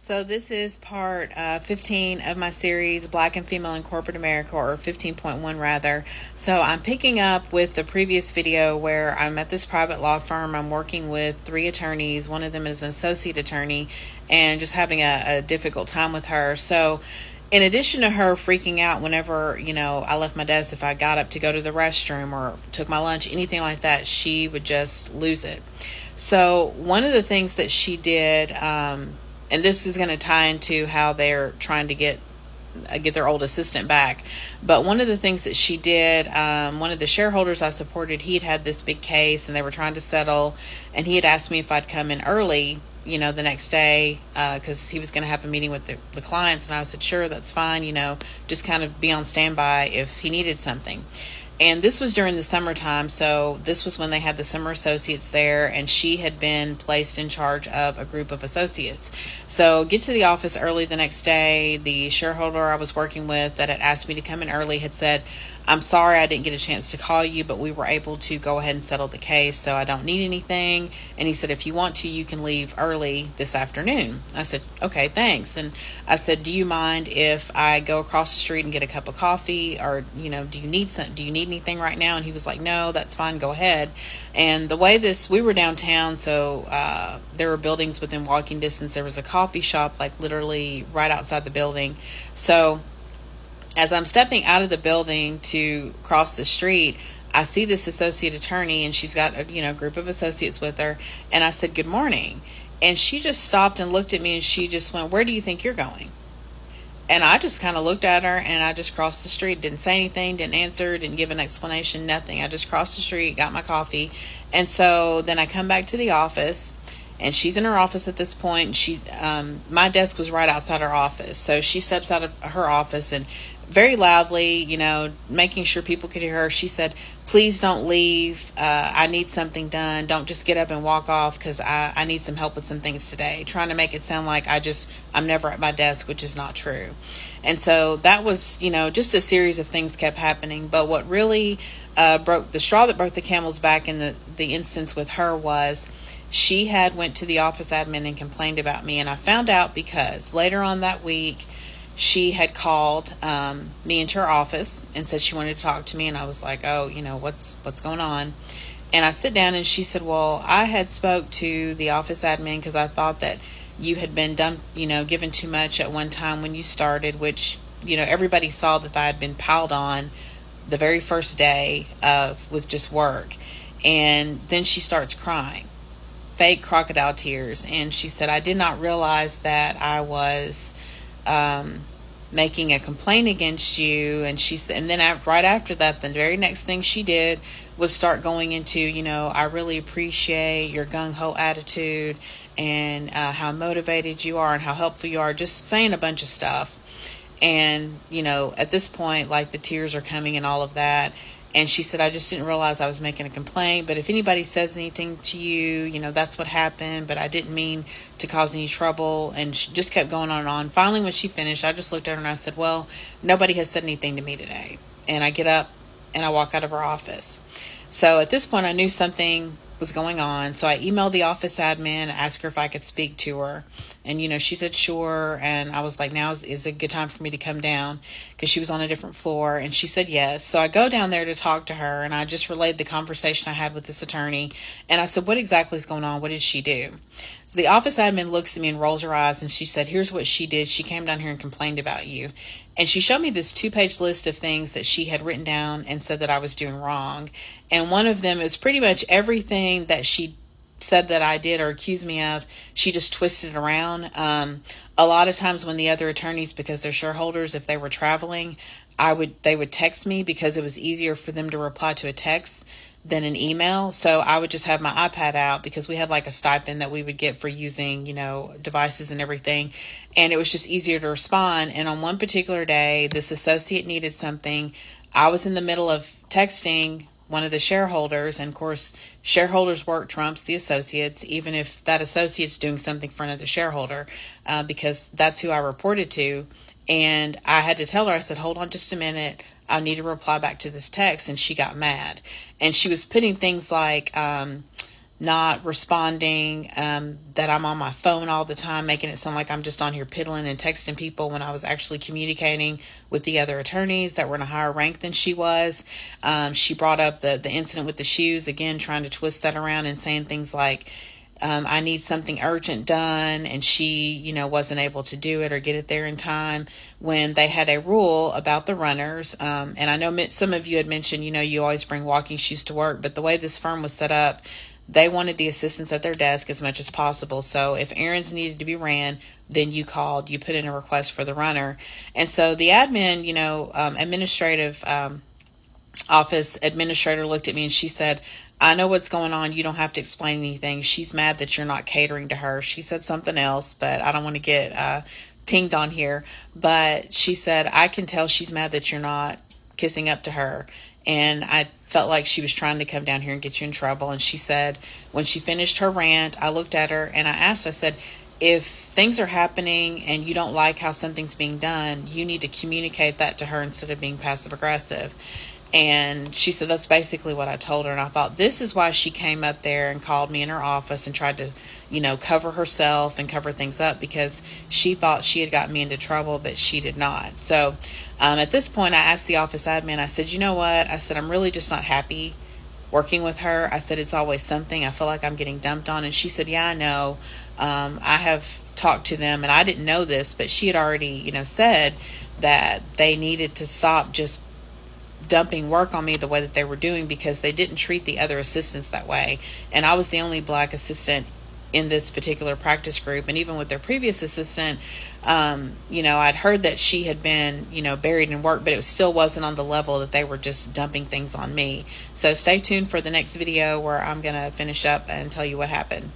So this is part 15 of my series, Black and Female in Corporate America, or 15.1 rather. So I'm picking up with the previous video where I'm at this private law firm. I'm working with 3 attorneys. One of them is an associate attorney, and just having a difficult time with her. So in addition to her freaking out whenever, I left my desk, if I got up to go to the restroom or took my lunch, anything like that, she would just lose it. So one of the things that she did, and this is going to tie into how they're trying to get their old assistant back. But one of the things that she did, one of the shareholders I supported, he had this big case and they were trying to settle, and he had asked me if I'd come in early, the next day, because he was going to have a meeting with the clients. And I said, sure, that's fine, just kind of be on standby if he needed something. And this was during the summertime, so this was when they had the summer associates there, and she had been placed in charge of a group of associates. So get to the office early the next day. The shareholder I was working with that had asked me to come in early had said, I'm sorry I didn't get a chance to call you, but we were able to go ahead and settle the case, so I don't need anything. And he said, if you want to, you can leave early this afternoon. I said, okay, thanks. And I said, do you mind if I go across the street and get a cup of coffee, or, do you need anything right now? And he was like, no, that's fine, go ahead. And the way we were downtown, so there were buildings within walking distance. There was a coffee shop like literally right outside the building. So as I'm stepping out of the building to cross the street, I see this associate attorney, and she's got a group of associates with her. And I said, good morning. And she just stopped and looked at me, and she just went, where do you think you're going? And I just kind of looked at her, and I just crossed the street, didn't say anything, didn't answer, didn't give an explanation, nothing. I just crossed the street, got my coffee. And so then I come back to the office, and she's in her office at this point. My desk was right outside her office. So she steps out of her office, and very loudly, making sure people could hear her, she said, please don't leave. I need something done. Don't just get up and walk off, because I need some help with some things today. Trying to make it sound like I'm never at my desk, which is not true. And so that was, just a series of things kept happening. But what really broke the straw that broke the camel's back in the instance with her was she had went to the office admin and complained about me. And I found out because later on that week, she had called me into her office and said she wanted to talk to me. And I was like, oh, what's going on? And I sit down, and she said, well, I had spoke to the office admin because I thought that you had been given too much at one time when you started, which, everybody saw that I had been piled on the very first day with just work. And then she starts crying, fake crocodile tears. And she said, I did not realize that I was making a complaint against you. And then right after that, the very next thing she did was start going into, I really appreciate your gung-ho attitude, and how motivated you are and how helpful you are, just saying a bunch of stuff. And, at this point, like, the tears are coming and all of that. And she said, I just didn't realize I was making a complaint. But if anybody says anything to you, that's what happened. But I didn't mean to cause any trouble. And she just kept going on and on. Finally, when she finished, I just looked at her and I said, well, nobody has said anything to me today. And I get up and I walk out of her office. So at this point, I knew something was going on. So I emailed the office admin, asked her if I could speak to her. And, she said, sure. And I was like, now is a good time for me to come down, because she was on a different floor. And she said, yes. So I go down there to talk to her, and I just relayed the conversation I had with this attorney. And I said, what exactly is going on? What did she do? So the office admin looks at me and rolls her eyes, and she said, here's what she did. She came down here and complained about you. And she showed me this 2-page list of things that she had written down and said that I was doing wrong. And one of them is pretty much everything that she said that I did or accused me of, she just twisted it around. A lot of times when the other attorneys, because they're shareholders, if they were traveling, they would text me, because it was easier for them to reply to a text than an email. So I would just have my iPad out, because we had like a stipend that we would get for using, devices and everything. And it was just easier to respond. And on one particular day, this associate needed something. I was in the middle of texting one of the shareholders, and of course, shareholders' work trumps the associates, even if that associate's doing something for another shareholder, because that's who I reported to. And I had to tell her, I said, hold on just a minute. I need to reply back to this text. And she got mad. And she was putting things like, not responding, that I'm on my phone all the time, making it sound like I'm just on here piddling and texting people when I was actually communicating with the other attorneys that were in a higher rank than she was. She brought up the incident with the shoes, again, trying to twist that around and saying things like, I need something urgent done, and she, wasn't able to do it or get it there in time, when they had a rule about the runners. And I know some of you had mentioned, you always bring walking shoes to work, but the way this firm was set up, they wanted the assistants at their desk as much as possible. So if errands needed to be ran, then you called, you put in a request for the runner. And so the admin, administrative office administrator looked at me and she said, I know what's going on. You don't have to explain anything. She's mad that you're not catering to her. She said something else, but I don't want to get pinged on here. But she said, I can tell she's mad that you're not kissing up to her. And I felt like she was trying to come down here and get you in trouble. And she said, when she finished her rant, I looked at her and I said, if things are happening and you don't like how something's being done, you need to communicate that to her instead of being passive aggressive. And she said, that's basically what I told her. And I thought, this is why she came up there and called me in her office and tried to, cover herself and cover things up, because she thought she had gotten me into trouble, but she did not. So at this point, I asked the office admin, I said, you know what? I said, I'm really just not happy working with her. I said, it's always something. I feel like I'm getting dumped on. And she said, yeah, I know. I have talked to them, and I didn't know this, but she had already, said that they needed to stop just dumping work on me the way that they were doing, because they didn't treat the other assistants that way. And I was the only black assistant in this particular practice group. And even with their previous assistant, I'd heard that she had been, buried in work, but it still wasn't on the level that they were just dumping things on me. So stay tuned for the next video where I'm going to finish up and tell you what happened.